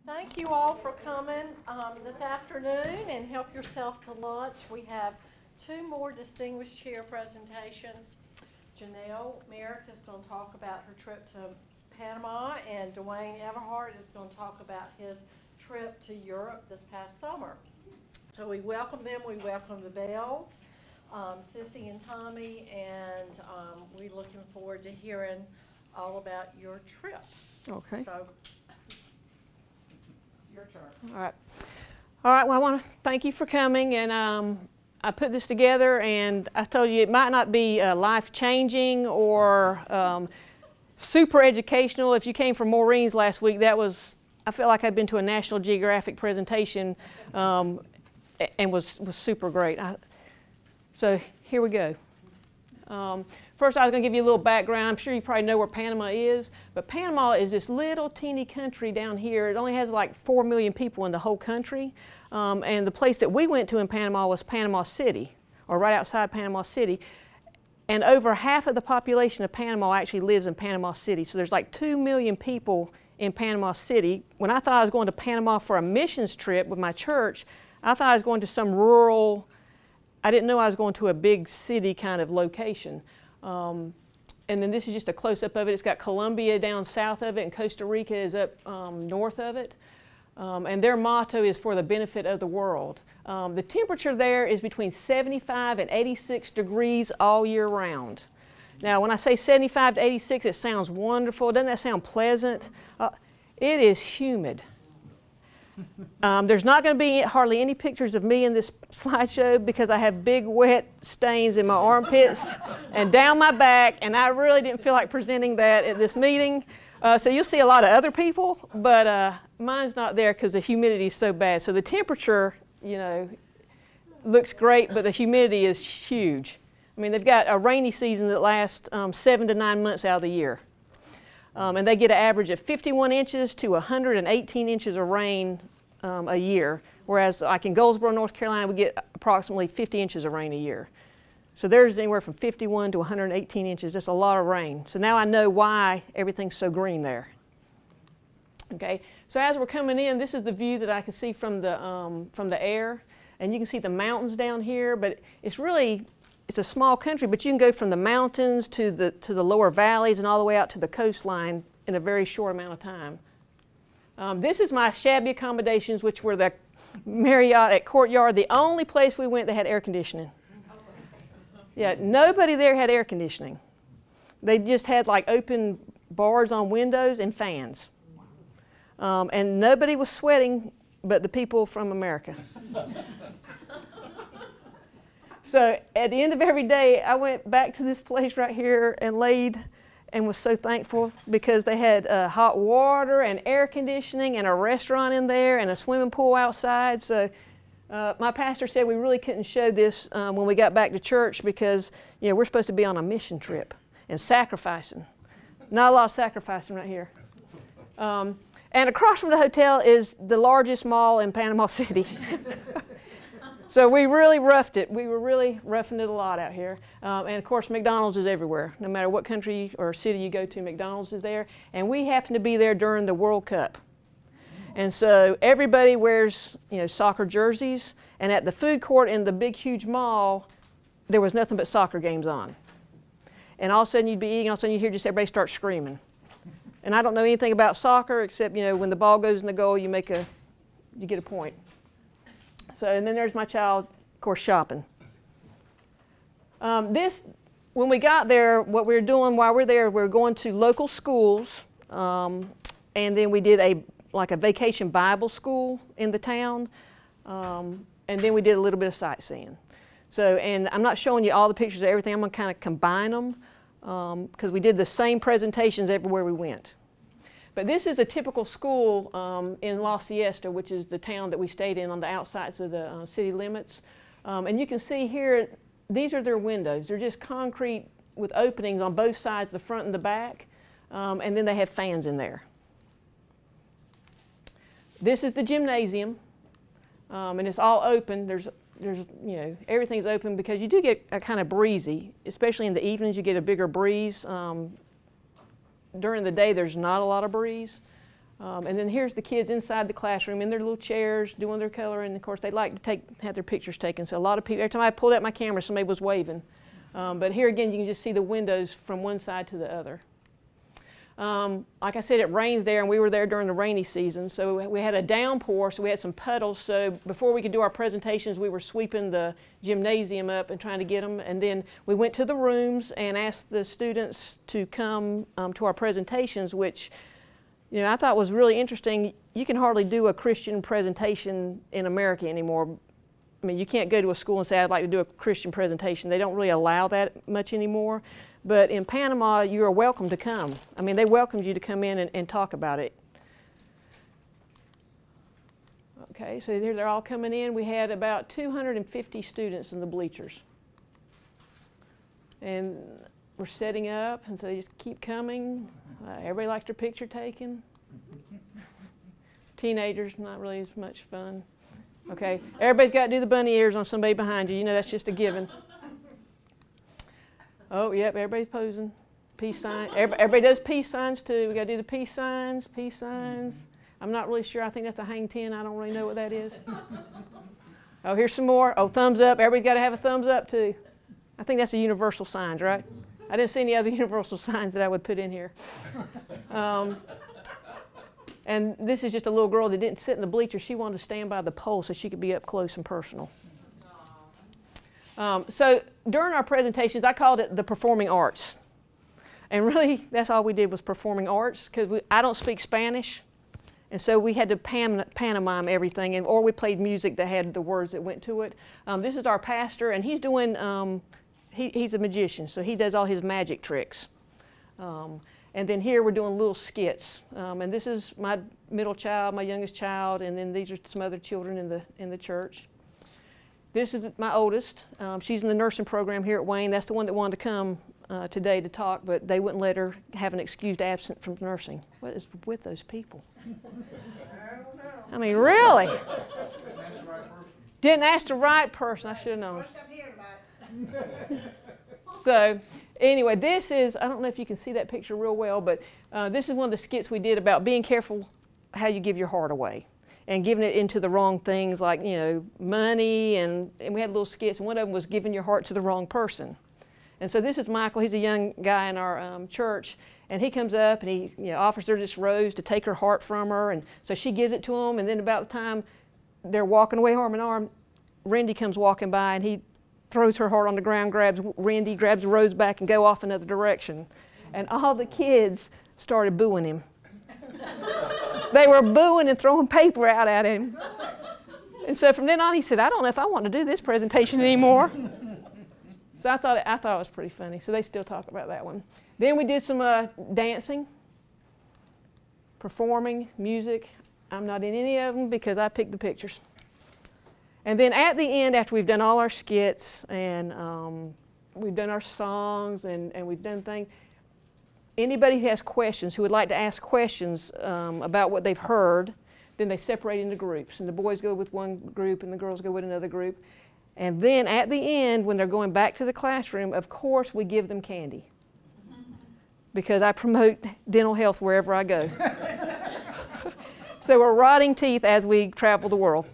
Thank you all for coming this afternoon, and help yourself to lunch. We have two more distinguished chair presentations. Janeil Marak is going to talk about her trip to Panama, and Duane Everhart is going to talk about his trip to Europe this past summer. So we welcome them. We welcome the Bells, Sissy and Tommy, and we're looking forward to hearing all about your trip. Okay. So, your turn. All right. All right. Well, I want to thank you for coming, and I put this together, and I told you it might not be life-changing or super educational. If you came from Maureen's last week, I felt like I'd been to a National Geographic presentation, and was super great. So here we go. First, I was going to give you a little background. I'm sure you probably know where Panama is, but Panama is this little teeny country down here. It only has like 4 million people in the whole country, and the place that we went to in Panama was Panama City, or right outside Panama City, and over half of the population of Panama actually lives in Panama City. So there's like 2 million people in Panama City. When I thought I was going to Panama for a missions trip with my church, I thought I was going to some rural, I didn't know I was going to a big city kind of location. And then this is just a close-up of it. It's got Colombia down south of it, and Costa Rica is up north of it. And their motto is for the benefit of the world. The temperature there is between 75 and 86 degrees all year round. Now, when I say 75 to 86, it sounds wonderful. Doesn't that sound pleasant? It is humid. There's not going to be hardly any pictures of me in this slideshow because I have big wet stains in my armpits and down my back, and I really didn't feel like presenting that at this meeting. So you'll see a lot of other people, but mine's not there because the humidity is so bad. So the temperature, you know, looks great, but the humidity is huge. I mean, they've got a rainy season that lasts 7 to 9 months out of the year. And they get an average of 51 inches to 118 inches of rain a year, whereas like in Goldsboro, North Carolina, we get approximately 50 inches of rain a year. So there's anywhere from 51 to 118 inches. That's a lot of rain. So now I know why everything's so green there. Okay, so as we're coming in, this is the view that I can see from the air, and you can see the mountains down here, but it's a small country, but you can go from the mountains to the lower valleys and all the way out to the coastline in a very short amount of time. This is my shabby accommodations, which were the Marriott at Courtyard, the only place we went that had air conditioning. Yeah, nobody there had air conditioning. They just had like open bars on windows and fans. And nobody was sweating but the people from America. So at the end of every day, I went back to this place right here and laid and was so thankful because they had hot water and air conditioning and a restaurant in there and a swimming pool outside. So my pastor said we really couldn't show this when we got back to church because, you know, we're supposed to be on a mission trip and sacrificing. Not a lot of sacrificing right here. And across from the hotel is the largest mall in Panama City. So we really roughed it. We were really roughing it a lot out here. And of course, McDonald's is everywhere. No matter what country or city you go to, McDonald's is there. And we happened to be there during the World Cup. And so everybody wears, you know, soccer jerseys. And at the food court in the big, huge mall, there was nothing but soccer games on. And all of a sudden you'd be eating, all of a sudden you hear just everybody start screaming. And I don't know anything about soccer except, you know, when the ball goes in the goal, you get a point. So, and then there's my child, of course, shopping. When we got there, what we were doing while we were there, we were going to local schools, and then we did a vacation Bible school in the town, and then we did a little bit of sightseeing. So, and I'm not showing you all the pictures of everything. I'm going to kind of combine them because we did the same presentations everywhere we went. But this is a typical school in La Siesta, which is the town that we stayed in on the outsides of the city limits. And you can see here, these are their windows. They're just concrete with openings on both sides, the front and the back. And then they have fans in there. This is the gymnasium, and it's all open. There's you know, everything's open because you do get a kind of breezy, especially in the evenings. You get a bigger breeze. During the day, there's not a lot of breeze. And then here's the kids inside the classroom in their little chairs doing their coloring. And of course, they like to have their pictures taken. So a lot of people, every time I pulled out my camera, somebody was waving. But here again, you can just see the windows from one side to the other. Like I said, it rains there, and we were there during the rainy season. So we had a downpour, so we had some puddles. So before we could do our presentations, we were sweeping the gymnasium up and trying to get them. And then we went to the rooms and asked the students to come to our presentations, which I thought was really interesting. You can hardly do a Christian presentation in America anymore. I mean, you can't go to a school and say, I'd like to do a Christian presentation. They don't really allow that much anymore. But in Panama, you are welcome to come. I mean, they welcomed you to come in and talk about it. Okay, so here they're all coming in. We had about 250 students in the bleachers. And we're setting up, and so they just keep coming. Everybody likes their picture taken. Teenagers, not really as much fun. Okay, everybody's got to do the bunny ears on somebody behind you. That's just a given. Oh, yep, everybody's posing. Peace sign. Everybody does peace signs too. We got to do the peace signs, peace signs. I'm not really sure. I think that's a hang 10. I don't really know what that is. Oh, here's some more. Oh, thumbs up. Everybody's got to have a thumbs up too. I think that's a universal sign, right? I didn't see any other universal signs that I would put in here. And this is just a little girl that didn't sit in the bleachers. She wanted to stand by the pole so she could be up close and personal. So during our presentations, I called it the performing arts. And really, that's all we did was performing arts, because I don't speak Spanish. And so we had to pantomime everything, or we played music that had the words that went to it. This is our pastor, and he's doing, he's a magician, so he does all his magic tricks. And then here we're doing little skits. And this is my middle child, my youngest child, and then these are some other children in the church. This is my oldest. She's in the nursing program here at Wayne. That's the one that wanted to come today to talk, but they wouldn't let her have an excused absence from nursing. What is with those people? I mean, really? Didn't ask the right person. I should have known. So anyway, this is, I don't know if you can see that picture real well, but this is one of the skits we did about being careful how you give your heart away and giving it into the wrong things like, money, and we had little skits, and one of them was giving your heart to the wrong person. And so this is Michael. He's a young guy in our church, and he comes up and he offers her this rose to take her heart from her, and so she gives it to him, and then about the time they're walking away arm in arm, Randy comes walking by, and he throws her heart on the ground, grabs Randy, grabs the rose back, and go off another direction. And all the kids started booing him. They were booing and throwing paper out at him. And so from then on, he said, I don't know if I want to do this presentation anymore. So I thought it was pretty funny. So they still talk about that one. Then we did some dancing, performing, music. I'm not in any of them because I picked the pictures. And then at the end, after we've done all our skits and we've done our songs and we've done things, anybody who has questions, who would like to ask questions about what they've heard, then they separate into groups. And the boys go with one group and the girls go with another group. And then at the end, when they're going back to the classroom, of course we give them candy. Because I promote dental health wherever I go. So we're rotting teeth as we travel the world.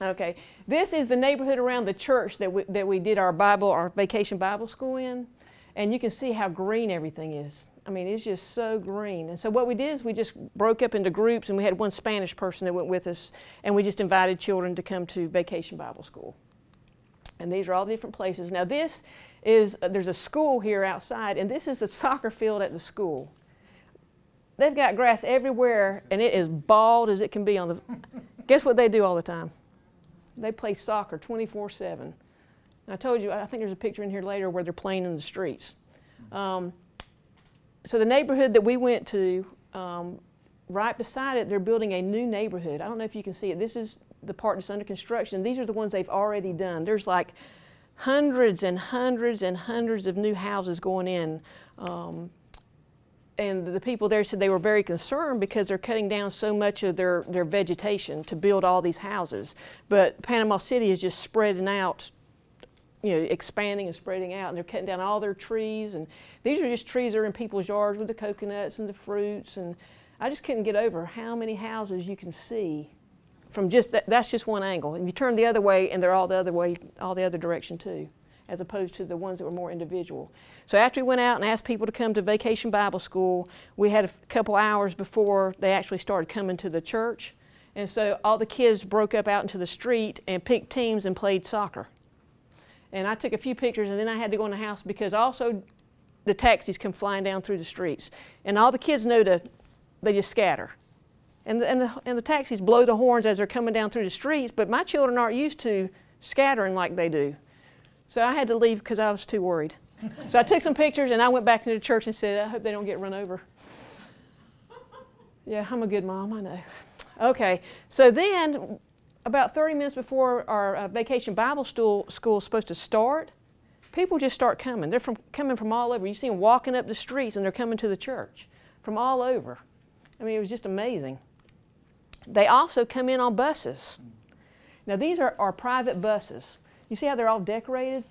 Okay, this is the neighborhood around the church that we did our vacation Bible school in. And you can see how green everything is. I mean, it's just so green. And so what we did is we just broke up into groups, and we had one Spanish person that went with us, and we just invited children to come to vacation Bible school. And these are all different places. Now this is, there's a school here outside, and this is the soccer field at the school. They've got grass everywhere, and it is bald as it can be on the, guess what they do all the time? They play soccer 24/7. I told you, I think there's a picture in here later where they're playing in the streets. So the neighborhood that we went to, right beside it, they're building a new neighborhood. I don't know if you can see it. This is the part that's under construction. These are the ones they've already done. There's like hundreds and hundreds and hundreds of new houses going in. And the people there said they were very concerned because they're cutting down so much of their vegetation to build all these houses. But Panama City is just spreading out, expanding and spreading out, and they're cutting down all their trees. And these are just trees that are in people's yards with the coconuts and the fruits. And I just couldn't get over how many houses you can see from just that's just one angle. And you turn the other way and they're all the other way, all the other direction too, as opposed to the ones that were more individual. So after we went out and asked people to come to Vacation Bible School, we had a couple hours before they actually started coming to the church. And so all the kids broke up out into the street and picked teams and played soccer. And I took a few pictures, and then I had to go in the house because also the taxis come flying down through the streets. And all the kids know they just scatter. And the taxis blow the horns as they're coming down through the streets, but my children aren't used to scattering like they do. So I had to leave because I was too worried. So I took some pictures and I went back into the church and said, I hope they don't get run over. Yeah, I'm a good mom, I know. Okay, so then about 30 minutes before our Vacation Bible School is supposed to start, people just start coming. They're coming from all over. You see them walking up the streets and they're coming to the church from all over. I mean, it was just amazing. They also come in on buses. Now these are our private buses. You see how they're all decorated?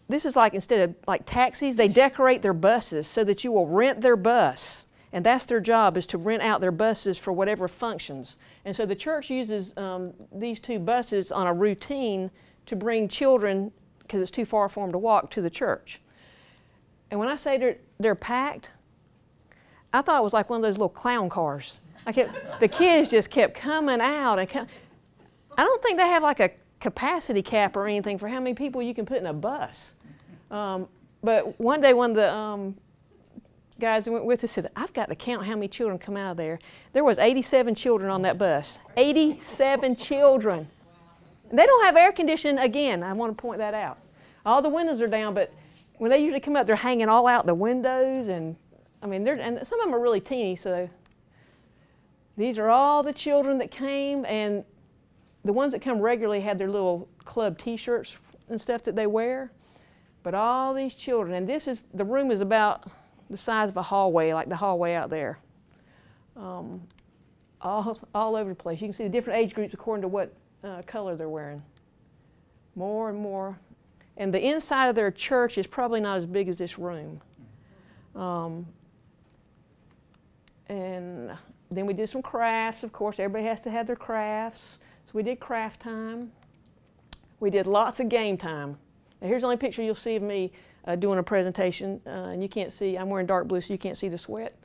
This is like, instead of like taxis, they decorate their buses so that you will rent their bus. And that's their job, is to rent out their buses for whatever functions. And so the church uses these two buses on a routine to bring children, because it's too far for them to walk, to the church. And when I say they're packed, I thought it was like one of those little clown cars. The kids just kept coming out. I don't think they have like a capacity cap or anything for how many people you can put in a bus. But one day one of the guys who went with us said, I've got to count how many children come out of there. There was 87 children on that bus. 87 children. And they don't have air conditioning again. I want to point that out. All the windows are down, but when they usually come up, they're hanging all out the windows, and I mean, and some of them are really teeny, so these are all the children that came, and the ones that come regularly had their little club t-shirts and stuff that they wear. But all these children, and the room is about the size of a hallway, like the hallway out there. All over the place. You can see the different age groups according to what color they're wearing. More and more. And the inside of their church is probably not as big as this room. And then we did some crafts, of course. Everybody has to have their crafts. So we did craft time. We did lots of game time. Now here's the only picture you'll see of me doing a presentation. And you can't see, I'm wearing dark blue, so you can't see the sweat.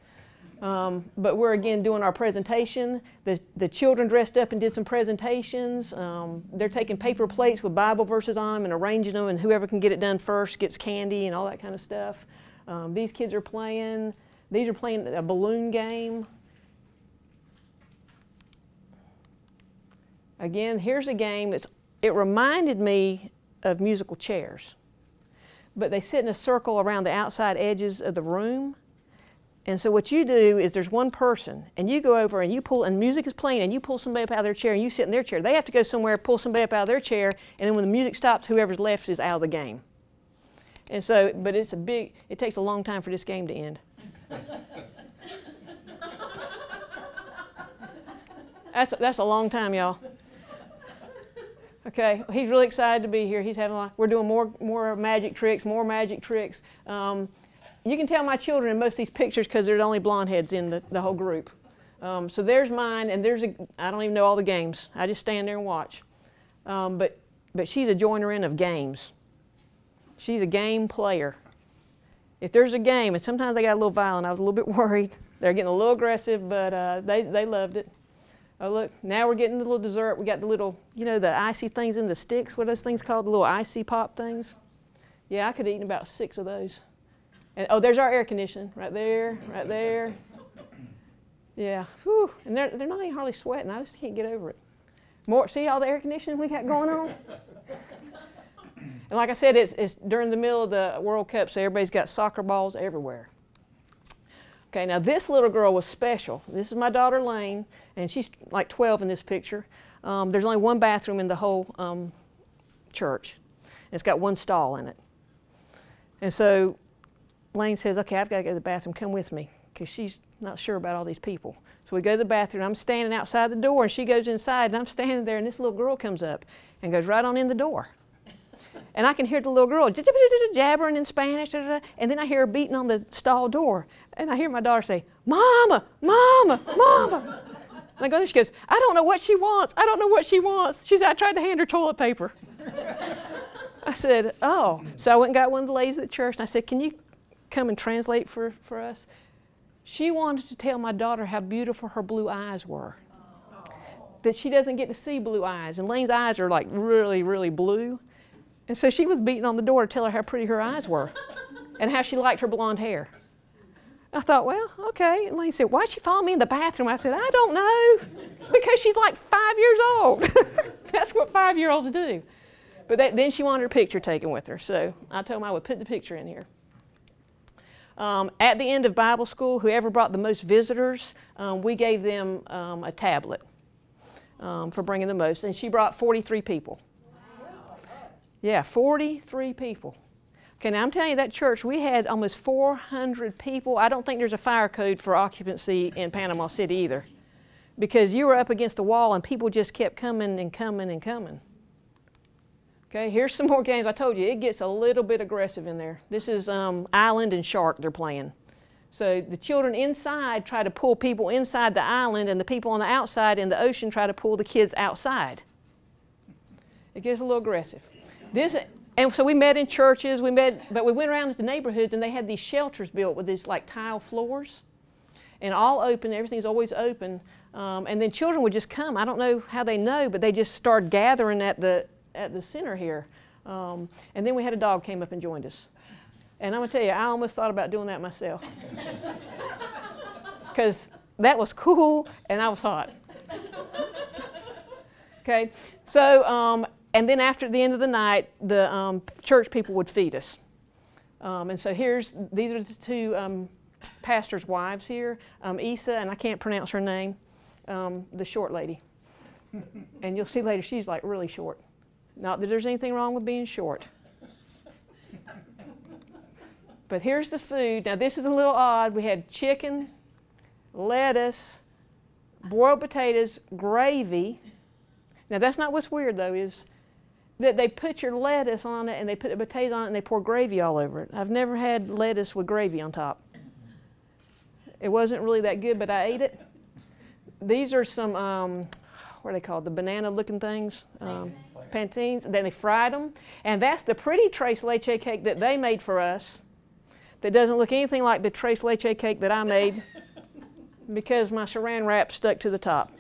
But we're again doing our presentation. The children dressed up and did some presentations. They're taking paper plates with Bible verses on them and arranging them, and whoever can get it done first gets candy and all that kind of stuff. These kids are playing. These are playing a balloon game. Again, here's a game it reminded me of musical chairs. But they sit in a circle around the outside edges of the room. And so what you do is there's one person, and you go over and you pull, and music is playing, and you pull somebody up out of their chair, and you sit in their chair. They have to go somewhere, pull somebody up out of their chair, and then when the music stops, whoever's left is out of the game. And so, but it takes a long time for this game to end. That's a long time, y'all. Okay, he's really excited to be here. He's having a lot. We're doing more magic tricks, more magic tricks. You can tell my children in most of these pictures because they're the only blonde heads in the whole group. So there's mine, and I don't even know all the games. I just stand there and watch. But she's a joiner in of games. She's a game player. If there's a game, and sometimes they got a little violent, I was a little bit worried. They're getting a little aggressive, but they loved it. Oh look, now we're getting the little dessert. We got the little, you know, the icy things in the sticks. What are those things called? The little icy pop things? Yeah, I could have eaten about 6 of those. And, oh, there's our air conditioning right there, right there. Yeah, whew. And they're not even hardly sweating. I just can't get over it. See all the air conditioning we got going on? And like I said, it's during the middle of the World Cup, so everybody's got soccer balls everywhere. Okay, now this little girl was special. This is my daughter Lane, and she's like 12 in this picture. There's only one bathroom in the whole church. It's got one stall in it. And so Lane says, okay, I've got to go to the bathroom, come with me, because she's not sure about all these people. So we go to the bathroom, I'm standing outside the door, and she goes inside, and I'm standing there, and this little girl comes up and goes right on in the door. And I can hear the little girl jabbering in Spanish, and then I hear her beating on the stall door. And I hear my daughter say, Mama, Mama, Mama. And I go there, she goes, I don't know what she wants. I don't know what she wants. She said, I tried to hand her toilet paper. I said, oh. So I went and got one of the ladies at church, and I said, can you come and translate for us? She wanted to tell my daughter how beautiful her blue eyes were. That she doesn't get to see blue eyes. And Lane's eyes are like really, really blue. And so she was beating on the door to tell her how pretty her eyes were and how she liked her blonde hair. I thought, well, okay. And Lane said, why'd she follow me in the bathroom? I said, I don't know. Because she's like 5 years old. That's what 5-year-olds do. But then she wanted her picture taken with her. So I told them I would put the picture in here. At the end of Bible school, whoever brought the most visitors, we gave them a tablet for bringing the most. And she brought 43 people. Yeah, 43 people. Okay, now I'm telling you, that church, we had almost 400 people. I don't think there's a fire code for occupancy in Panama City either, because you were up against the wall and people just kept coming and coming and coming. Okay, here's some more games. I told you, it gets a little bit aggressive in there. This is Island and Shark they're playing. So the children inside try to pull people inside the island, and the people on the outside in the ocean try to pull the kids outside. It gets a little aggressive. And so we met in churches, but we went around to the neighborhoods, and they had these shelters built with these like tile floors, and all open, everything's always open. And then children would just come. I don't know how they know, but they just started gathering at the center here. And then we had a dog came up and joined us. And I'm gonna tell you, I almost thought about doing that myself. Because that was cool, and I was hot. Okay, so, and then after the end of the night, the church people would feed us. And so these are the two pastors' wives here, Isa, and I can't pronounce her name, the short lady. And you'll see later, she's like really short. Not that there's anything wrong with being short. But here's the food. Now this is a little odd. We had chicken, lettuce, boiled potatoes, gravy. Now that's not what's weird though, is that they put your lettuce on it and they put the potatoes on it and they pour gravy all over it. I've never had lettuce with gravy on top. It wasn't really that good, but I ate it. These are some, what are they called? The banana looking things? Pantines. And then they fried them. And that's the pretty tres leche cake that they made for us that doesn't look anything like the tres leche cake that I made because my saran wrap stuck to the top.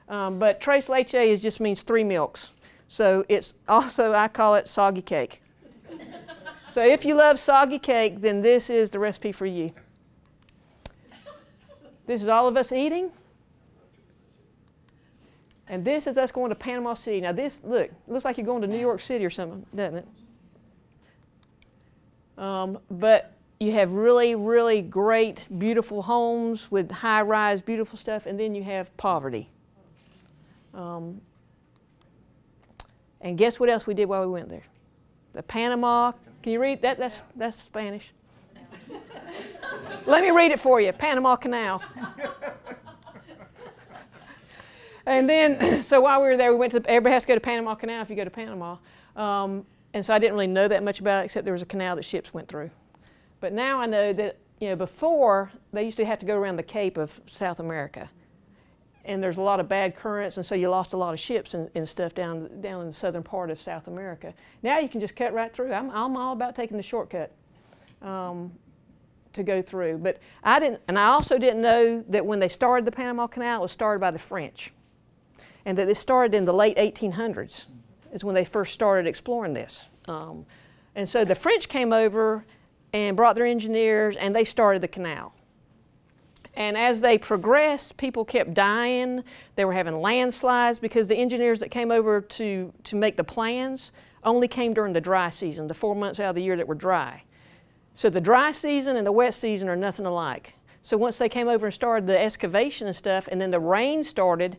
But tres leche just means 3 milks. So it's also, I call it soggy cake. So if you love soggy cake, then this is the recipe for you. This is all of us eating. And this is us going to Panama City. Now this, look, looks like you're going to New York City or something, doesn't it? But you have really, really great, beautiful homes with high-rise, beautiful stuff, and then you have poverty. And guess what else we did while we went there? The Panama, can you read that? That's Spanish. Let me read it for you. Panama Canal. And then, so while we were there, everybody has to go to Panama Canal if you go to Panama. And so I didn't really know that much about it, except there was a canal that ships went through. But now I know that, before, they used to have to go around the Cape of South America. And there's a lot of bad currents, and so you lost a lot of ships and stuff down in the southern part of South America. Now you can just cut right through. I'm all about taking the shortcut to go through. But I didn't, and I also didn't know that when they started the Panama Canal, it was started by the French. And that it started in the late 1800s is when they first started exploring this. And so the French came over and brought their engineers, and they started the canal. And as they progressed, people kept dying. They were having landslides because the engineers that came over to make the plans only came during the dry season, the 4 months out of the year that were dry. So the dry season and the wet season are nothing alike. So once they came over and started the excavation and stuff, and then the rain started,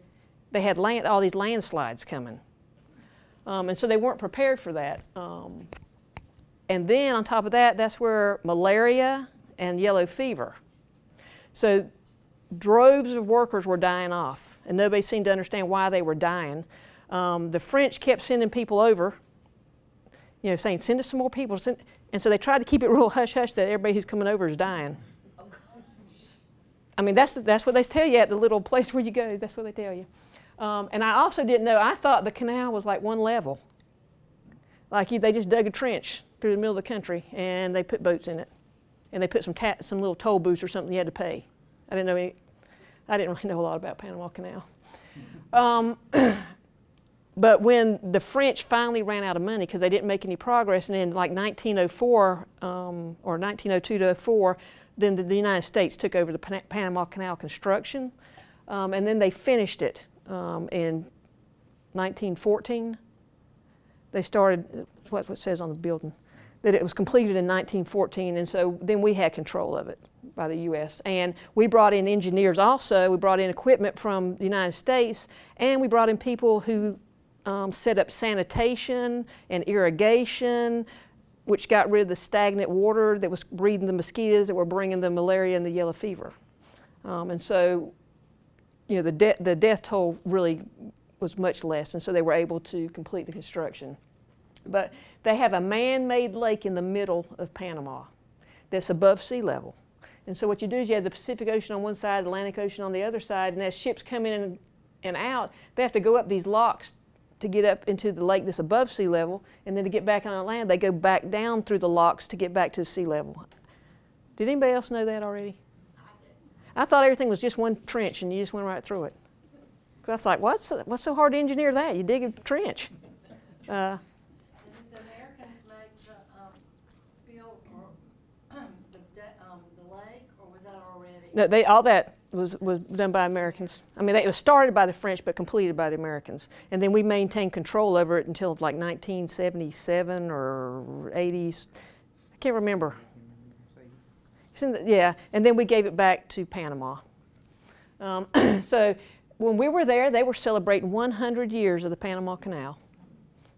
they had all these landslides coming. And so they weren't prepared for that. And then on top of that, that's where malaria and yellow fever. So droves of workers were dying off, and nobody seemed to understand why they were dying. The French kept sending people over, saying, send us some more people. And so they tried to keep it real hush-hush that everybody who's coming over is dying. I mean, that's what they tell you at the little place where you go. That's what they tell you. And I also didn't know, I thought the canal was like one level. Like they just dug a trench through the middle of the country and they put boats in it. And they put some little toll booths or something you had to pay. I didn't really know a lot about Panama Canal. But when the French finally ran out of money because they didn't make any progress, and in like 1904 or 1902 to 04, then the United States took over the Panama Canal construction, and then they finished it in 1914. They started, what's what it says on the building, that it was completed in 1914, and so then we had control of it by the U.S. And we brought in engineers also, we brought in equipment from the United States, and we brought in people who set up sanitation and irrigation, which got rid of the stagnant water that was breeding the mosquitoes that were bringing the malaria and the yellow fever. And so, you know, the death toll really was much less, and so they were able to complete the construction. But they have a man-made lake in the middle of Panama that's above sea level. And so what you do is you have the Pacific Ocean on one side, Atlantic Ocean on the other side, and as ships come in and out, they have to go up these locks to get up into the lake that's above sea level, and then to get back on land, they go back down through the locks to get back to sea level. Did anybody else know that already? I thought everything was just one trench and you just went right through it. Because I was like, what's so hard to engineer that? You dig a trench. Did the Americans make the build the lake, or was that already? No, all that was done by Americans. I mean, it was started by the French, but completed by the Americans. And then we maintained control over it until like 1977 or 80s. I can't remember. Yeah, and then we gave it back to Panama. So when we were there, they were celebrating 100 years of the Panama Canal.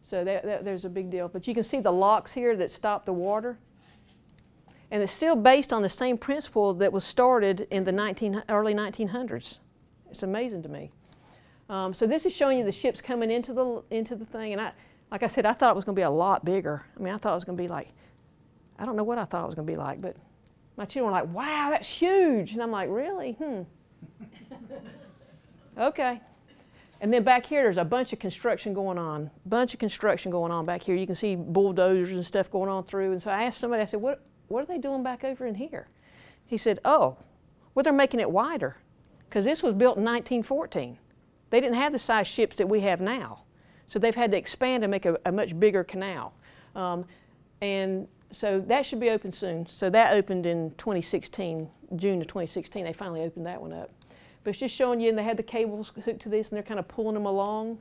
So there's a big deal. But you can see the locks here that stop the water. And it's still based on the same principle that was started in the early 1900s. It's amazing to me. So this is showing you the ships coming into the thing. And like I said, I thought it was going to be a lot bigger. I mean, I thought it was going to be like, I don't know what I thought it was going to be like, but my children were like, wow, that's huge. And I'm like, really? Okay. And then back here, there's a bunch of construction going on. Back here. You can see bulldozers and stuff going on through. And so I asked somebody, I said, what are they doing back over in here? He said, oh, well, they're making it wider. Because this was built in 1914. They didn't have the size ships that we have now. So they've had to expand and make a much bigger canal. And so that should be open soon. So that opened in 2016, June of 2016. They finally opened that one up. But it's just showing you, and they had the cables hooked to this, and they're kind of pulling them along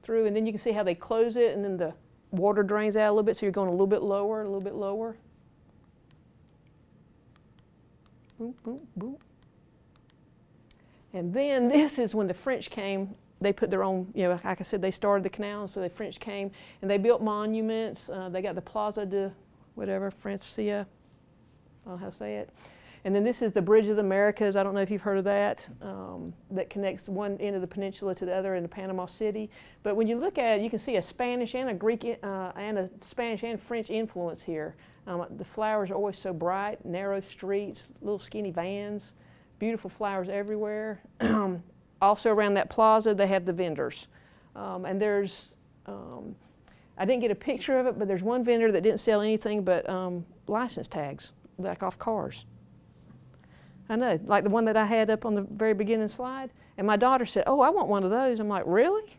through. And then you can see how they close it, and then the water drains out a little bit, so you're going a little bit lower, a little bit lower. Boop, boop, boop. And then this is when the French came. They put their own, you know, like I said, they started the canal, and so the French came, and they built monuments. They got the Plaza de whatever, Francia, I don't know how to say it. And then this is the Bridge of the Americas. I don't know if you've heard of that, that connects one end of the peninsula to the other into Panama City. But when you look at it, you can see a Spanish and a Greek and a Spanish and French influence here. The flowers are always so bright, narrow streets, little skinny vans, beautiful flowers everywhere. Also around that plaza, they have the vendors. And there's, I didn't get a picture of it, but there's one vendor that didn't sell anything but license tags, like off cars. I know, like the one that I had up on the very beginning slide. And my daughter said, oh, I want one of those. I'm like, really?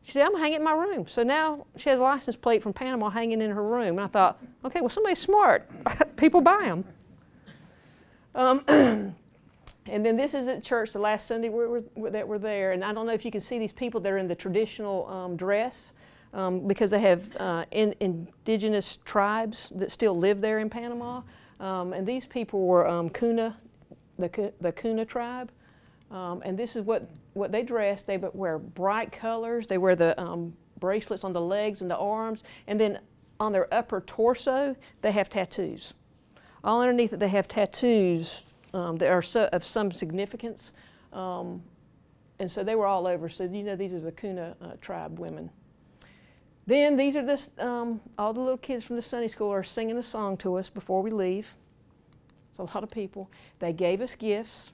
She said, I'm going to hang it in my room. So now she has a license plate from Panama hanging in her room. And I thought, okay, well, somebody's smart. People buy them. And then this is at church the last Sunday that we're there. And I don't know if you can see these people that are in the traditional dress because they have indigenous tribes that still live there in Panama. And these people were the Kikuna Tribe. And this is what they dress. They wear bright colors. They wear the bracelets on the legs and the arms. And then on their upper torso, they have tattoos. All underneath it, they have tattoos that are of some significance. And so they were all over. So you know these are the Kikuna Tribe women. Then these are all the little kids from the Sunday school are singing a song to us before we leave. It's a lot of people. They gave us gifts.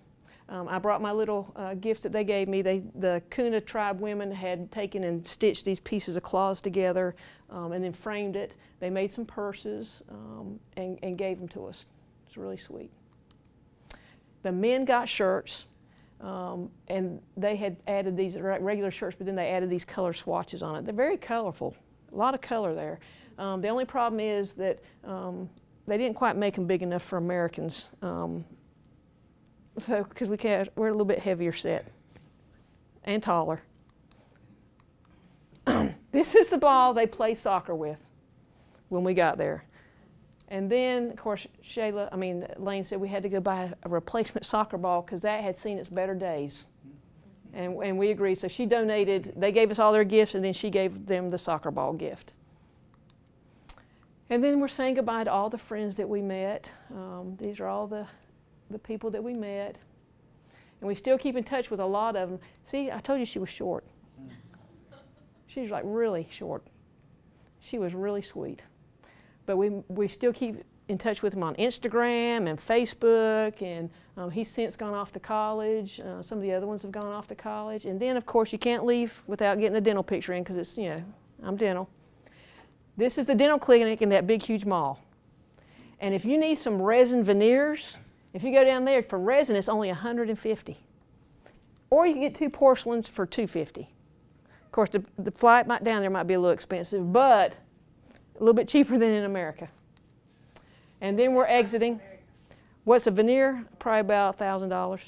I brought my little gift that they gave me. The Kikuna Tribe women had taken and stitched these pieces of cloths together and then framed it. They made some purses and gave them to us. It's really sweet. The men got shirts, and they had added these regular shirts, but then they added these color swatches on it. They're very colorful, a lot of color there. The only problem is that they didn't quite make them big enough for Americans. So, because we're a little bit heavier set and taller. This is the ball they play soccer with when we got there. And then, of course, Lane said we had to go buy a replacement soccer ball because that had seen its better days. And we agreed. So she donated, they gave us all their gifts, and then she gave them the soccer ball gift. And then we're saying goodbye to all the friends that we met. These are all the people that we met. And we still keep in touch with a lot of them. See, I told you she was short. She was like really short. She was really sweet. But we still keep in touch with him on Instagram and Facebook, and he's since gone off to college. Some of the other ones have gone off to college. And then, of course, you can't leave without getting a dental picture in because it's, I'm dental. This is the dental clinic in that big, huge mall. And if you need some resin veneers, if you go down there for resin, it's only $150. Or you can get 2 porcelains for $250. Of course, the flight down there might be a little expensive, but a little bit cheaper than in America. And then we're exiting. What's a veneer? Probably about $1,000.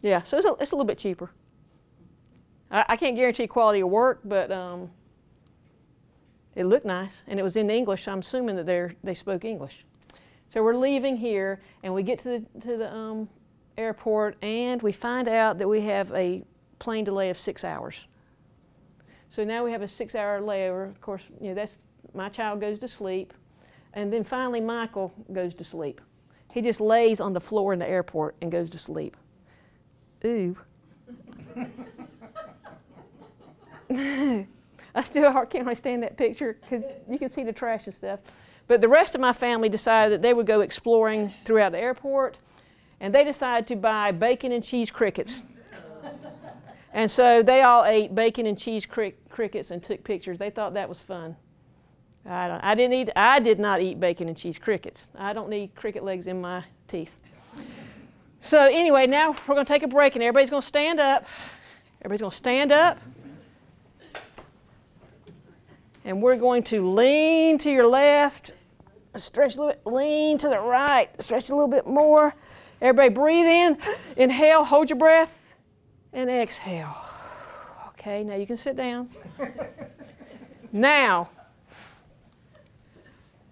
Yeah, so it's a little bit cheaper. I can't guarantee quality of work, but it looked nice, and it was in English. So I'm assuming that they spoke English. So we're leaving here, and we get to the airport, and we find out that we have a plane delay of 6 hours. So now we have a 6-hour layover. Of course, that's my child goes to sleep, and then finally Michael goes to sleep. He just lays on the floor in the airport and goes to sleep. Ooh. I still can't really stand that picture because you can see the trash and stuff. But the rest of my family decided that they would go exploring throughout the airport, and they decided to buy bacon and cheese crickets. And so they all ate bacon and cheese crickets and took pictures. They thought that was fun. I did not eat bacon and cheese crickets. I don't need cricket legs in my teeth. So anyway, now we're going to take a break, and everybody's going to stand up. Everybody's going to stand up. And we're going to lean to your left, stretch a little bit, lean to the right, stretch a little bit more. Everybody breathe in, inhale, hold your breath, and exhale. Okay, now you can sit down. Now,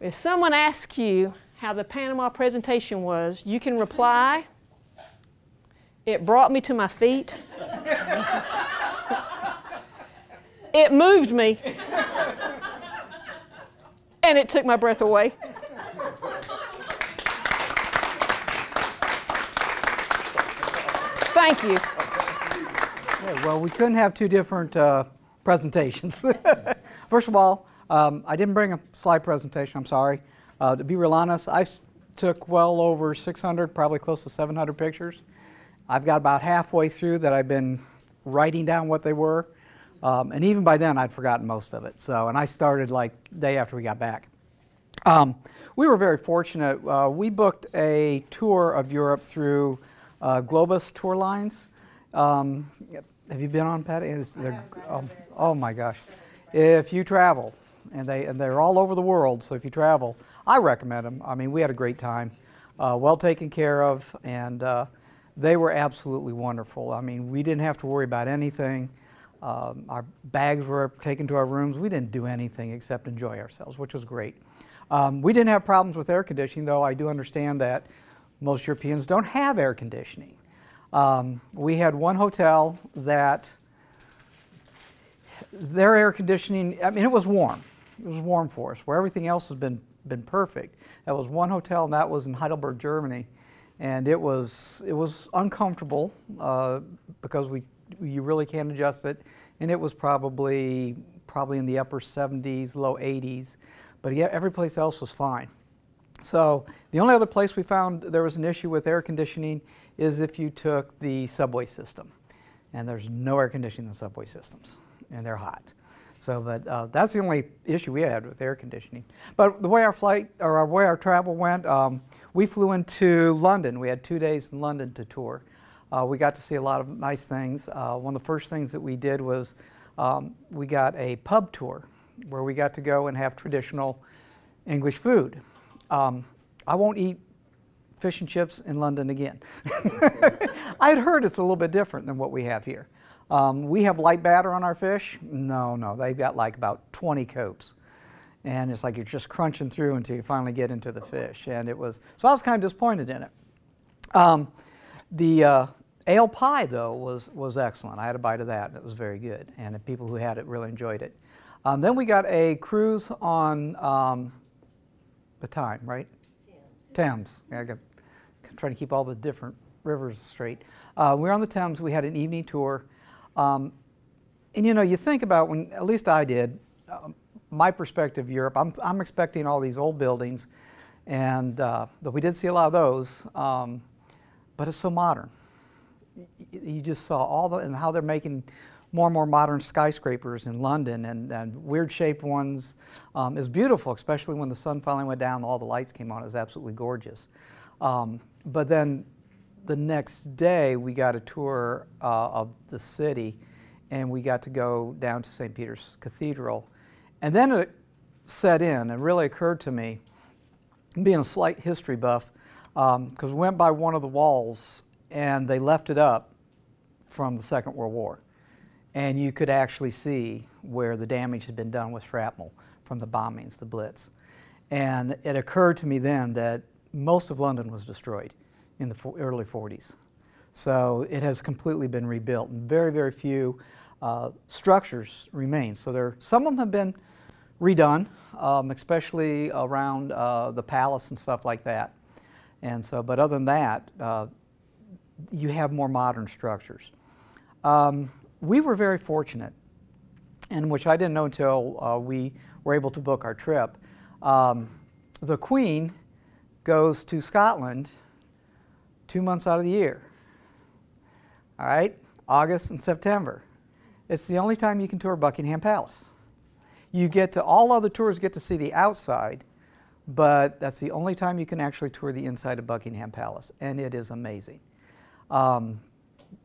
if someone asks you how the Panama presentation was, you can reply, "It brought me to my feet. It moved me. And it took my breath away." Thank you. Yeah, well, we couldn't have 2 different presentations. First of all, I didn't bring a slide presentation, I'm sorry. To be real honest, I took well over 600, probably close to 700 pictures. I've got about halfway through that I've been writing down what they were. And even by then, I'd forgotten most of it. So, and I started like the day after we got back. We were very fortunate. We booked a tour of Europe through Globus Tour Lines. Have you been on, Patty? Oh my gosh! If you travel, and they're all over the world, so if you travel, I recommend them. I mean, we had a great time, well taken care of, and they were absolutely wonderful. I mean, we didn't have to worry about anything. Our bags were taken to our rooms. We didn't do anything except enjoy ourselves, which was great. We didn't have problems with air conditioning, though I do understand that most Europeans don't have air conditioning. We had one hotel that their air conditioning, I mean, it was warm. It was warm for us, where everything else has been perfect. That was one hotel, and that was in Heidelberg, Germany. And it was uncomfortable because you really can't adjust it, and it was probably in the upper 70s, low 80s, but every place else was fine. So the only other place we found there was an issue with air conditioning is if you took the subway system. And there's no air conditioning in the subway systems, and they're hot. So, but that's the only issue we had with air conditioning. But the way our flight, or our way our travel went, we flew into London. We had 2 days in London to tour. We got to see a lot of nice things. One of the first things that we did was we got a pub tour where we got to go and have traditional English food. I won't eat fish and chips in London again. I'd heard it's a little bit different than what we have here. We have light batter on our fish. No, they've got like about 20 coats. And it's like you're just crunching through until you finally get into the fish. And it was, so I was kind of disappointed in it. The ale pie, though, was excellent. I had a bite of that, and it was very good. And the people who had it really enjoyed it. Then we got a cruise on the Tyne, right? Thames. Yeah, I got trying to keep all the different rivers straight. We were on the Thames. We had an evening tour. And you know, you think about when, at least I did, my perspective of Europe, I'm expecting all these old buildings, and we did see a lot of those, but it's so modern. You just saw all the, and how they're making more and more modern skyscrapers in London, and weird shaped ones. Is beautiful, especially when the sun finally went down and all the lights came on. It was absolutely gorgeous. But then the next day we got a tour of the city, and we got to go down to St. Peter's Cathedral. And then it set in and really occurred to me, being a slight history buff, because we went by one of the walls and they left it up from the Second World War. And you could actually see where the damage had been done with shrapnel from the bombings, the Blitz. And it occurred to me then that most of London was destroyed in the early 40s. So it has completely been rebuilt, and very, very few structures remain. So some of them have been redone, especially around the palace and stuff like that. And so, but other than that, you have more modern structures. We were very fortunate, and which I didn't know until we were able to book our trip. The Queen goes to Scotland 2 months out of the year. All right, August and September. It's the only time you can tour Buckingham Palace. You get to, all other tours get to see the outside, but that's the only time you can actually tour the inside of Buckingham Palace, and it is amazing.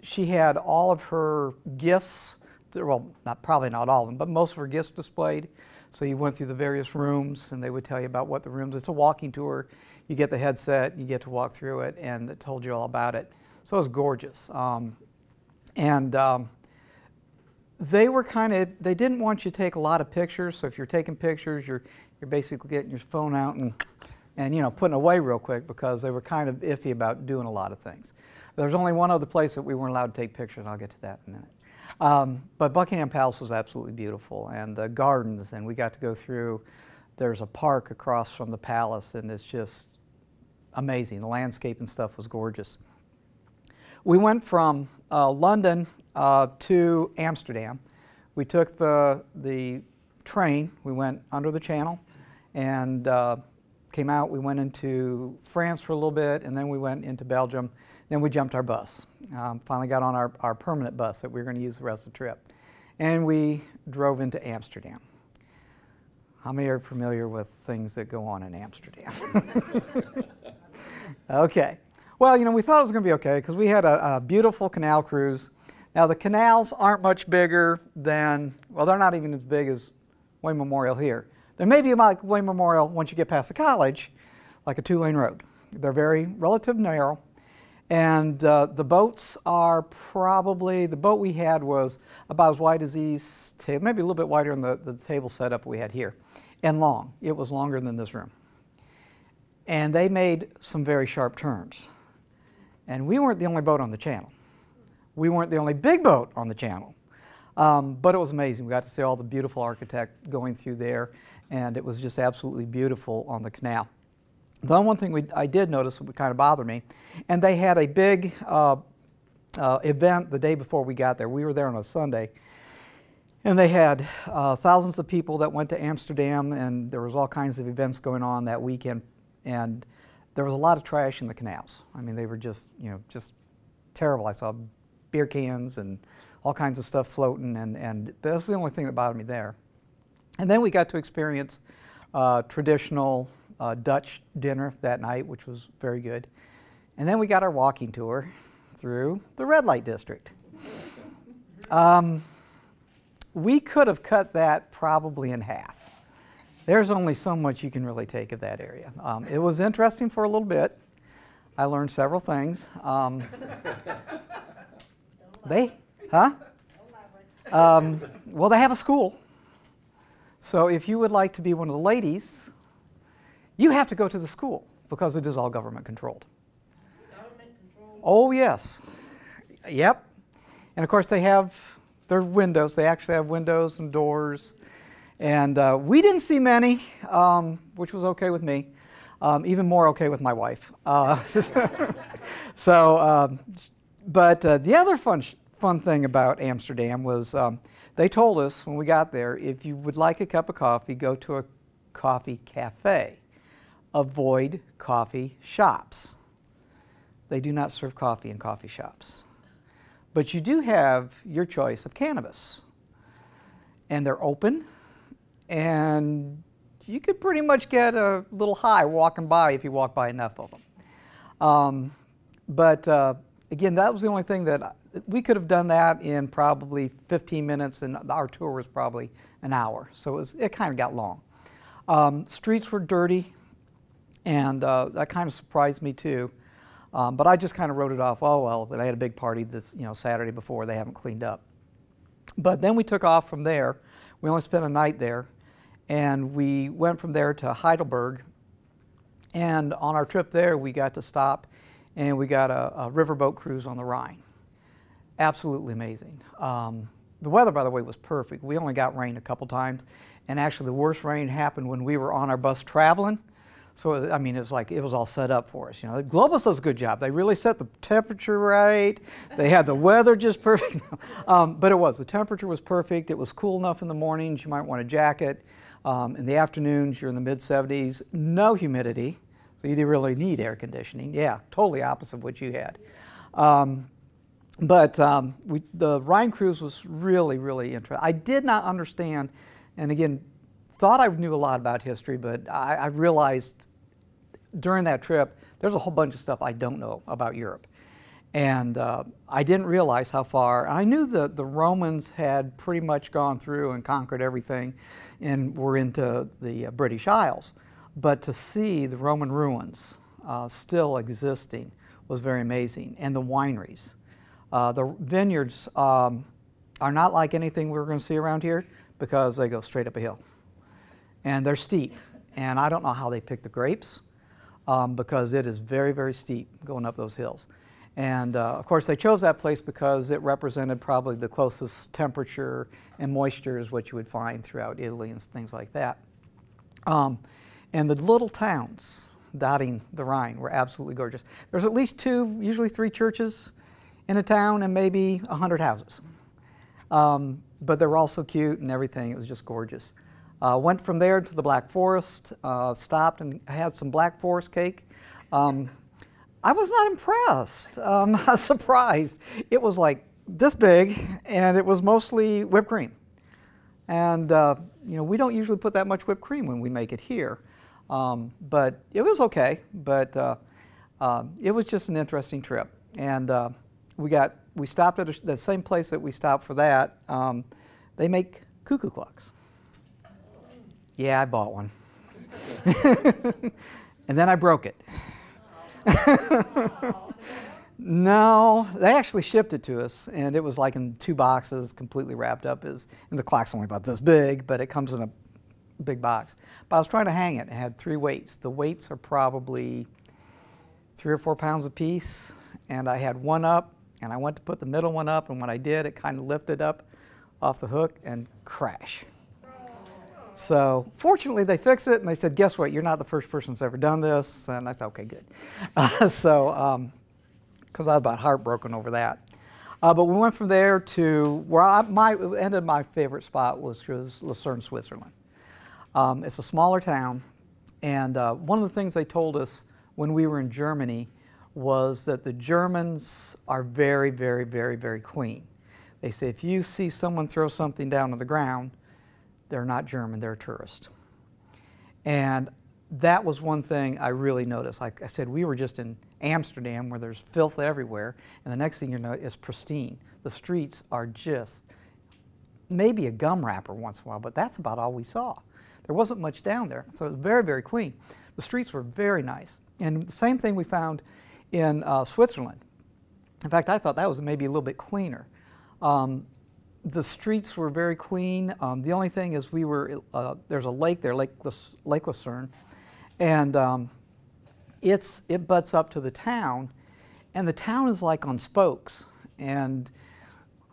She had all of her gifts, well, probably not all of them, but most of her gifts displayed. So you went through the various rooms, and they would tell you about what the rooms. It's a walking tour. You get the headset, you get to walk through it, and it told you all about it. So it was gorgeous. They were they didn't want you to take a lot of pictures. So if you're taking pictures, you're basically getting your phone out and you know, putting it away real quick, because they were kind of iffy about doing a lot of things. There's only one other place that we weren't allowed to take pictures, and I'll get to that in a minute. But Buckingham Palace was absolutely beautiful, and the gardens, and we got to go through. There's a park across from the palace, and it's just amazing. The landscape and stuff was gorgeous. We went from London to Amsterdam. We took the train. We went under the channel and came out. We went into France for a little bit, and then we went into Belgium. Then we jumped our bus. Finally got on our permanent bus that we were going to use the rest of the trip. And we drove into Amsterdam. How many are familiar with things that go on in Amsterdam? Okay. Well, you know, we thought it was going to be okay because we had a beautiful canal cruise. Now, the canals aren't much bigger than, well, they're not even as big as Wayne Memorial here. They may be like Wayne Memorial once you get past the college, like a 2-lane road. They're very relatively narrow. And the boats are probably, the boat we had was about as wide as these tables, maybe a little bit wider than the table setup we had here, and long. It was longer than this room. And they made some very sharp turns. And we weren't the only boat on the channel. We weren't the only big boat on the channel. But it was amazing. We got to see all the beautiful architect going through there, and it was just absolutely beautiful on the canal. The one thing I did notice that would kind of bother me, and they had a big event the day before we got there. We were there on a Sunday, and they had thousands of people that went to Amsterdam, and there was all kinds of events going on that weekend. and there was a lot of trash in the canals. I mean, they were just, just terrible. I saw beer cans and all kinds of stuff floating, and that's the only thing that bothered me there. And then we got to experience traditional Dutch dinner that night, which was very good. And then we got our walking tour through the red light district. We could have cut that probably in half. There's only so much you can really take of that area. It was interesting for a little bit. I learned several things. Well, they have a school. So if you would like to be one of the ladies, you have to go to the school because it is all government controlled. Government controlled? Oh, yes. Yep. And of course, they have their windows. They actually have windows and doors. And we didn't see many, which was okay with me. Even more okay with my wife. But the other fun thing about Amsterdam was they told us when we got there, if you would like a cup of coffee, go to a coffee cafe. Avoid coffee shops. They do not serve coffee in coffee shops. But you do have your choice of cannabis. And they're open, and you could pretty much get a little high walking by if you walk by enough of them. Again, that was the only thing that we could have done that in probably 15 minutes, and our tour was probably an hour. So it kind of got long. Streets were dirty, and that kind of surprised me too. But I just kind of wrote it off. Oh well, they had a big party this Saturday before. They haven't cleaned up. But then we took off from there. We only spent a night there, and we went from there to Heidelberg. And on our trip there, we got to stop, and we got a riverboat cruise on the Rhine. Absolutely amazing. The weather, by the way, was perfect. We only got rain a couple times, and actually the worst rain happened when we were on our bus traveling. So, I mean, it was like it was all set up for us. Globus does a good job. They really set the temperature right. They had the weather just perfect. But it was. The temperature was perfect. It was cool enough in the mornings. You might want a jacket. In the afternoons, you're in the mid-70s. No humidity. So you didn't really need air conditioning. Yeah, totally opposite of what you had. The Rhine cruise was really, really interesting. I did not understand, and again, thought I knew a lot about history, but I realized during that trip, there's a whole bunch of stuff I don't know about Europe. And I didn't realize how far. I knew that the Romans had pretty much gone through and conquered everything and were into the British Isles. But to see the Roman ruins still existing was very amazing. And the wineries. The vineyards are not like anything we're going to see around here because they go straight up a hill. And they're steep. And I don't know how they pick the grapes because it is very, very steep going up those hills. And of course, they chose that place because it represented probably the closest temperature and moisture is what you would find throughout Italy and things like that. And the little towns dotting the Rhine were absolutely gorgeous. There's at least 2, usually 3 churches in a town and maybe 100 houses. But they were all so cute and everything. It was just gorgeous. Went from there to the Black Forest, stopped and had some Black Forest cake. I was not impressed. I was surprised. It was like this big, and it was mostly whipped cream. And we don't usually put that much whipped cream when we make it here. But it was okay. But it was just an interesting trip. And we stopped at the same place that we stopped for that. They make cuckoo clocks. Yeah, I bought one. And then I broke it. No, they actually shipped it to us, and it was like in 2 boxes, completely wrapped up. And the clock's only about this big, but it comes in a big box. But I was trying to hang it. It had 3 weights. The weights are probably 3 or 4 pounds apiece, and I had one up, and I went to put the middle one up, and when I did, it kind of lifted up off the hook and crash. So fortunately, they fixed it, and they said, guess what, you're not the first person that's ever done this. And I said, okay, good. Because I was about heartbroken over that. But we went from there to where my favorite spot was Lucerne, Switzerland. It's a smaller town. And one of the things they told us when we were in Germany was that the Germans are very, very, very, very clean. They say if you see someone throw something down on the ground, they're not German, they're a tourist. And that was one thing I really noticed. Like I said, we were just in Amsterdam where there's filth everywhere, and the next thing you know, it's pristine. The streets are just maybe a gum wrapper once in a while, but that's about all we saw. There wasn't much down there, so it was very, very clean. The streets were very nice. And the same thing we found in Switzerland. In fact, I thought that was maybe a little bit cleaner. The streets were very clean. The only thing is there's a lake there, Lake Lucerne, and it butts up to the town, and the town is like on spokes. And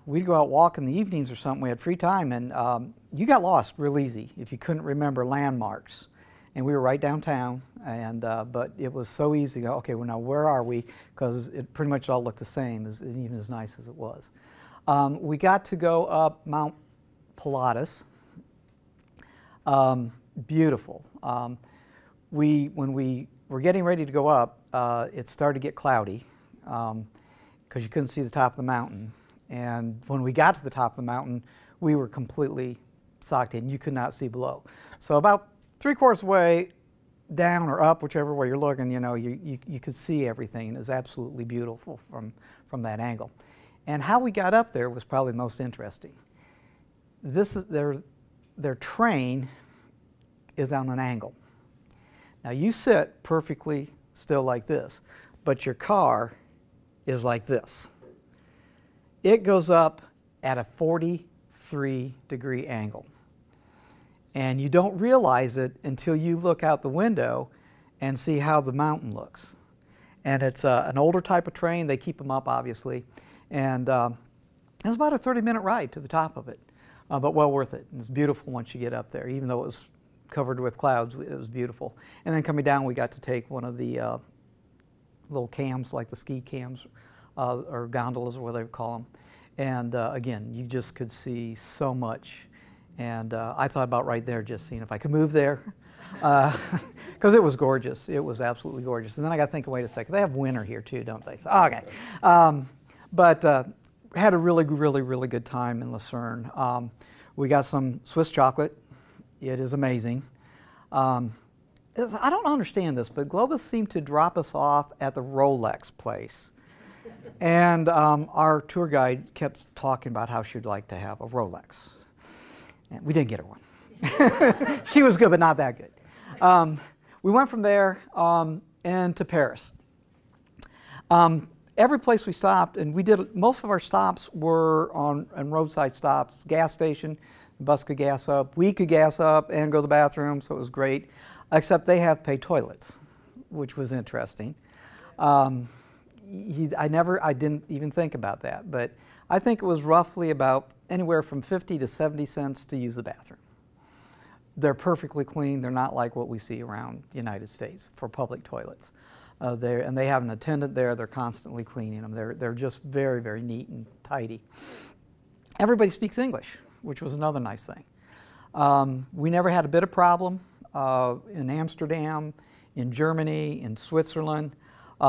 we'd go out walk in the evenings or something. We had free time, and you got lost real easy if you couldn't remember landmarks. And we were right downtown, and but it was so easy to go, okay, well now where are we? Because it pretty much all looked the same, even as nice as it was. We got to go up Mount Pilatus. Beautiful. When we were getting ready to go up, it started to get cloudy because you couldn't see the top of the mountain. And when we got to the top of the mountain, we were completely socked in. You could not see below. So about 3/4 way down or up, whichever way you're looking, you know, you could see everything. It was absolutely beautiful from that angle. And how we got up there was probably most interesting. This is their train is on an angle. Now you sit perfectly still like this, but your car is like this. It goes up at a 43-degree angle. And you don't realize it until you look out the window and see how the mountain looks. And it's an older type of train. They keep them up, obviously. And it's about a 30-minute ride to the top of it, but well worth it. It's beautiful once you get up there. Even though it was covered with clouds, it was beautiful. And then coming down, we got to take one of the little cams, like the ski cams, or gondolas, or whatever they call them. And again, you just could see so much. And I thought about right there just seeing if I could move there, because it was gorgeous. It was absolutely gorgeous. And then I got thinking, wait a second, they have winter here too, don't they? So, okay. But had a really, really, really good time in Lucerne. We got some Swiss chocolate. It is amazing. I don't understand this, but Globus seemed to drop us off at the Rolex place. And our tour guide kept talking about how she'd like to have a Rolex. And we didn't get her one. She was good, but not that good. We went from there and to Paris. Every place we stopped, and we did, most of our stops were on roadside stops, gas station. The bus could gas up. We could gas up and go to the bathroom, so it was great. Except they have paid toilets, which was interesting. I didn't even think about that, but I think it was roughly about anywhere from 50 to 70 cents to use the bathroom. They're perfectly clean. They're not like what we see around the United States for public toilets. And they have an attendant there. They're constantly cleaning them. They're just very, very neat and tidy. Everybody speaks English, which was another nice thing. We never had a bit of problem in Amsterdam, in Germany, in Switzerland,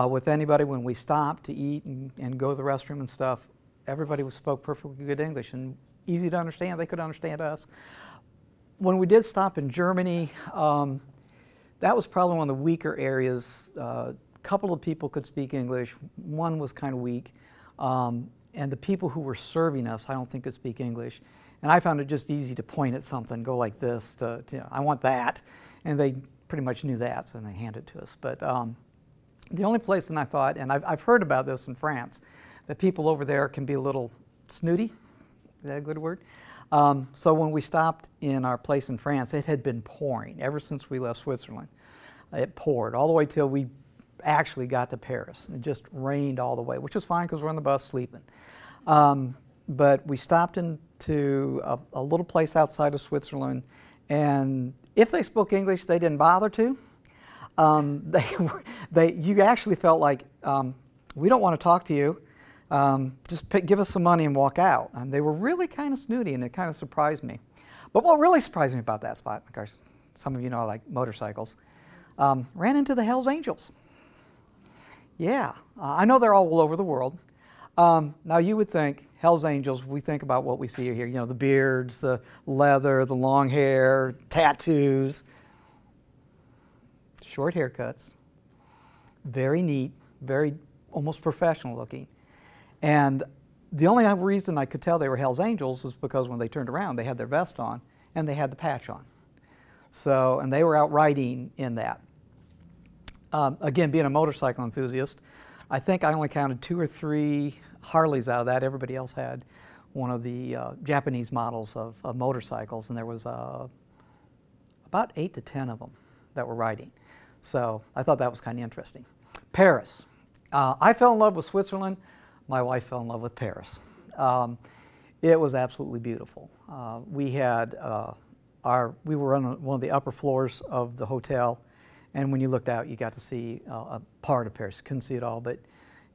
with anybody when we stopped to eat and go to the restroom and stuff. Everybody spoke perfectly good English and easy to understand. They could understand us. When we did stop in Germany, that was probably one of the weaker areas. A couple of people could speak English. One was kind of weak. And the people who were serving us, I don't think could speak English. And I found it just easy to point at something, go like this, I want that. And they pretty much knew that, so they handed it to us. But the only place that I thought, and I've heard about this in France, that people over there can be a little snooty. Is that a good word? So when we stopped in our place in France, it had been pouring ever since we left Switzerland. It poured all the way till we actually got to Paris. It just rained all the way, which was fine because we're on the bus sleeping. But we stopped into a little place outside of Switzerland, and if they spoke English, they didn't bother to. You actually felt like, we don't want to talk to you. Just give us some money and walk out. And they were really kind of snooty, and it kind of surprised me. But what really surprised me about that spot, of course, some of you know I like motorcycles. ran into the Hells Angels. Yeah, I know they're all over the world. Now you would think Hells Angels, we think about what we see here, you know, the beards, the leather, the long hair, tattoos, short haircuts, very neat, very almost professional looking. And the only reason I could tell they were Hells Angels was because when they turned around, they had their vest on and they had the patch on. So, and they were out riding in that. Again, being a motorcycle enthusiast, I think I only counted 2 or 3 Harleys out of that. Everybody else had one of the Japanese models of motorcycles, and there was about 8 to 10 of them that were riding. So I thought that was kind of interesting. Paris. I fell in love with Switzerland. My wife fell in love with Paris. It was absolutely beautiful. We were on one of the upper floors of the hotel, and when you looked out, you got to see a part of Paris. You couldn't see it all, but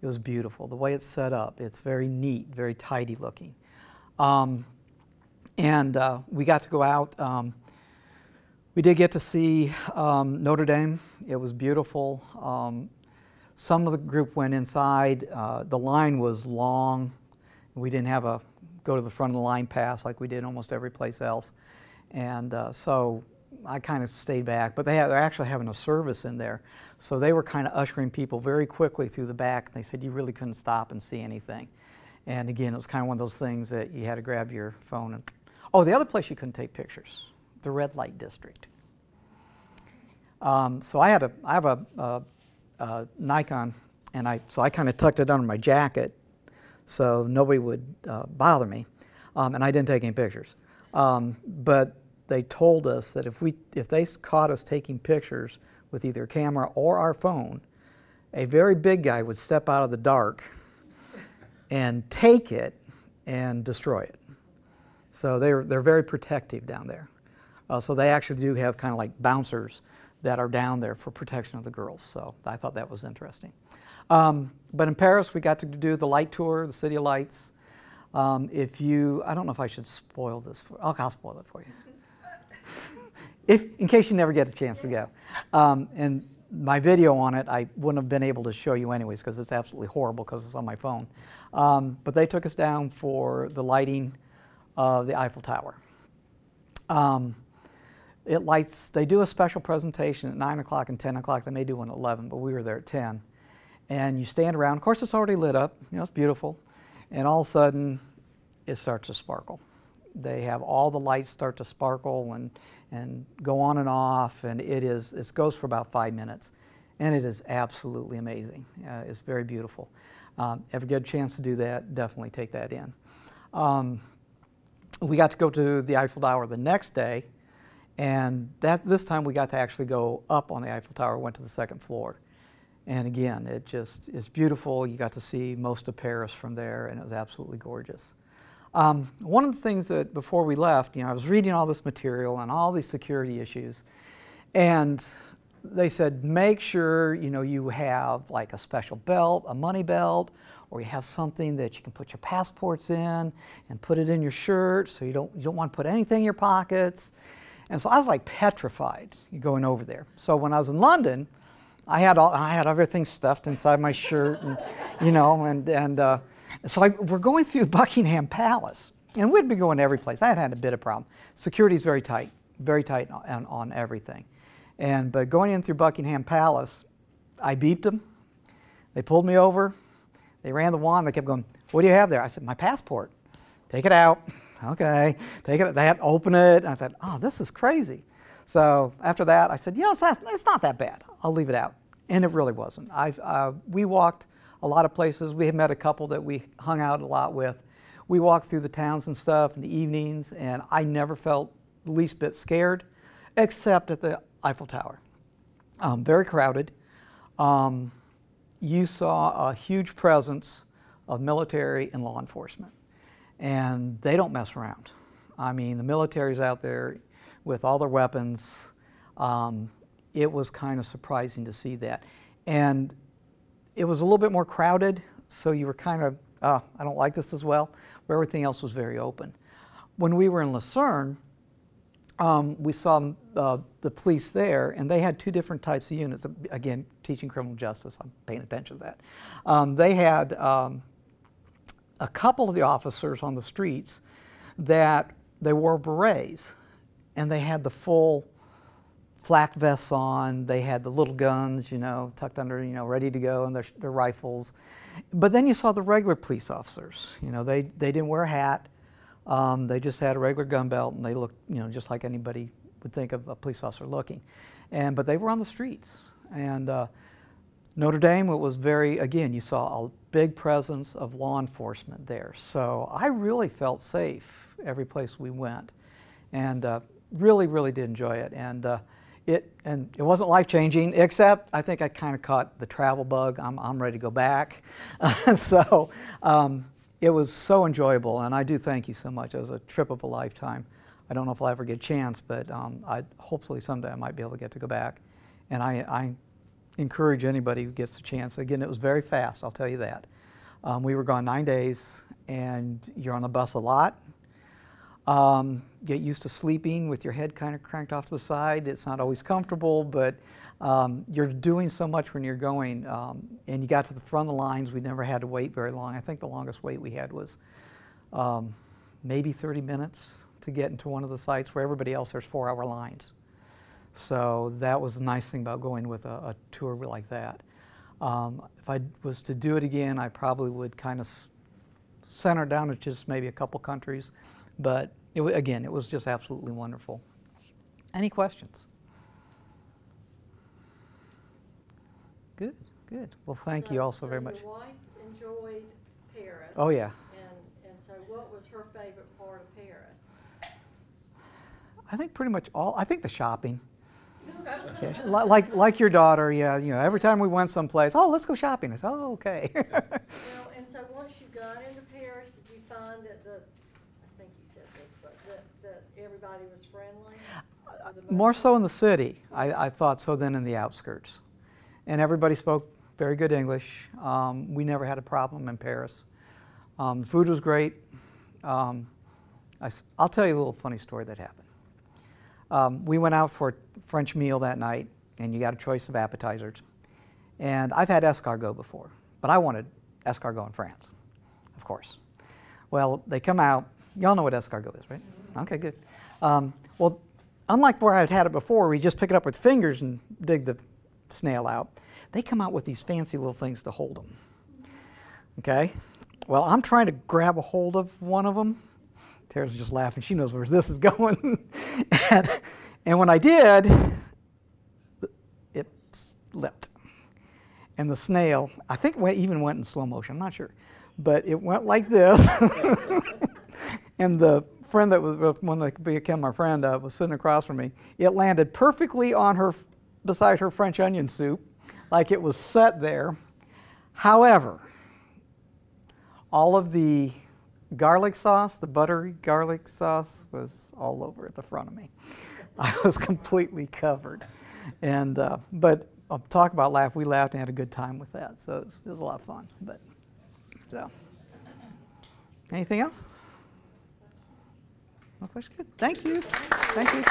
it was beautiful. The way it's set up, it's very neat, very tidy looking. We got to go out. We did get to see Notre Dame. It was beautiful. Some of the group went inside. The line was long. We didn't have a go to the front of the line pass like we did almost every place else. And so I kind of stayed back, but they're actually having a service in there. So they were kind of ushering people very quickly through the back. They said you really couldn't stop and see anything. And again, it was kind of one of those things that you had to grab your phone. And oh, the other place you couldn't take pictures, the red light district. So I have a Nikon, and so I kind of tucked it under my jacket so nobody would bother me, and I didn't take any pictures. But they told us that if they caught us taking pictures with either a camera or our phone, a very big guy would step out of the dark and take it and destroy it. So they're very protective down there. So they actually do have kind of like bouncers that are down there for protection of the girls. So I thought that was interesting. But in Paris, we got to do the light tour, the City of Lights. I don't know if I should spoil this. I'll spoil it for you. In case you never get a chance to go. And my video on it, I wouldn't have been able to show you anyways because it's absolutely horrible because it's on my phone. But they took us down for the lighting of the Eiffel Tower. They do a special presentation at 9 o'clock and 10 o'clock. They may do one at 11, but we were there at 10. And you stand around. Of course, it's already lit up. You know, it's beautiful. And all of a sudden, it starts to sparkle. They have all the lights start to sparkle and go on and off, and it goes for about 5 minutes. And it is absolutely amazing. It's very beautiful. If you get a chance to do that, definitely take that in. We got to go to the Eiffel Tower the next day, and this time we got to actually go up on the Eiffel Tower, went to the 2nd floor. And again, it's beautiful. You got to see most of Paris from there, and it was absolutely gorgeous. One of the things that before we left, I was reading all this material and all these security issues, and they said make sure you have like a special belt, a money belt, or you have something that you can put your passports in and put it in your shirt, so you don't want to put anything in your pockets. And so I was like petrified going over there. So when I was in London, I had everything stuffed inside my shirt, and so we're going through Buckingham Palace, and we'd be going every place. I had a bit of problem. Security's very tight on everything. But going in through Buckingham Palace, I beeped them. They pulled me over. They ran the wand. They kept going, "What do you have there?" I said, "My passport." "Take it out." "Okay, take it out." They had to open it. I thought, "Oh, this is crazy." So after that, I said, it's not that bad. I'll leave it out. And it really wasn't. We walked a lot of places. We had met a couple that we hung out a lot with. We walked through the towns and stuff in the evenings, and I never felt the least bit scared, except at the Eiffel Tower. Very crowded. You saw a huge presence of military and law enforcement, and they don't mess around. I mean, the military's out there with all their weapons. It was kind of surprising to see that. And it was a little bit more crowded, so you were kind of, I don't like this as well, where everything else was very open. When we were in Lucerne, we saw the police there, and they had two different types of units. Again, teaching criminal justice, I'm paying attention to that. They had a couple of the officers on the streets that they wore berets, and they had the full flak vests on. They had the little guns, tucked under, ready to go, and their rifles. But then you saw the regular police officers. They didn't wear a hat. They just had a regular gun belt, and they looked, just like anybody would think of a police officer looking. But they were on the streets. And Notre Dame, it was again, you saw a big presence of law enforcement there. So I really felt safe every place we went, and really, really did enjoy it. And it wasn't life-changing, except I think I kind of caught the travel bug. I'm ready to go back. So it was so enjoyable, and I do thank you so much. It was a trip of a lifetime. I don't know if I'll ever get a chance, but hopefully someday I might be able to get to go back. And I encourage anybody who gets the chance. Again, it was very fast, I'll tell you that. We were gone 9 days, and you're on the bus a lot. Get used to sleeping with your head kind of cranked off to the side. It's not always comfortable, but you're doing so much when you're going. And you got to the front of the lines. We never had to wait very long. I think the longest wait we had was maybe 30 minutes to get into one of the sites, where everybody else, there's 4-hour lines. So that was the nice thing about going with a tour like that. If I was to do it again, I probably would kind of center it down to just maybe a couple countries. But again, it was just absolutely wonderful. Any questions? Good, good. Well, thank you all so very much. Your wife enjoyed Paris. Oh, yeah. And so what was her favorite part of Paris? I think pretty much I think the shopping. Yeah, like your daughter, yeah. Every time we went someplace, oh, let's go shopping. I said, oh, okay. Well, and so once you got into Paris, did you find that I think you said this, but that everybody was friendly? More so in the city, I thought so, than in the outskirts. And everybody spoke very good English. We never had a problem in Paris. Food was great. I'll tell you a little funny story that happened. We went out for a French meal that night, and you got a choice of appetizers. And I've had escargot before, but I wanted escargot in France, of course. Well, they come out. Y'all know what escargot is, right? Okay, good. Well, unlike where I'd had it before, where you just pick it up with fingers and dig the snail out, they come out with these fancy little things to hold them. Okay? Well, I'm trying to grab a hold of one of them. Tara's just laughing. She knows where this is going. And when I did, it slipped. And the snail, I think even went in slow motion. I'm not sure. But it went like this. And the friend that was one that became my friend was sitting across from me. It landed perfectly on beside her French onion soup, like it was set there. However, all of the garlic sauce, the buttery garlic sauce, was all over at the front of me. I was completely covered. But I'll talk about laugh. We laughed and had a good time with that. So it was a lot of fun. Anything else? No question? Good. Thank you. Thank you.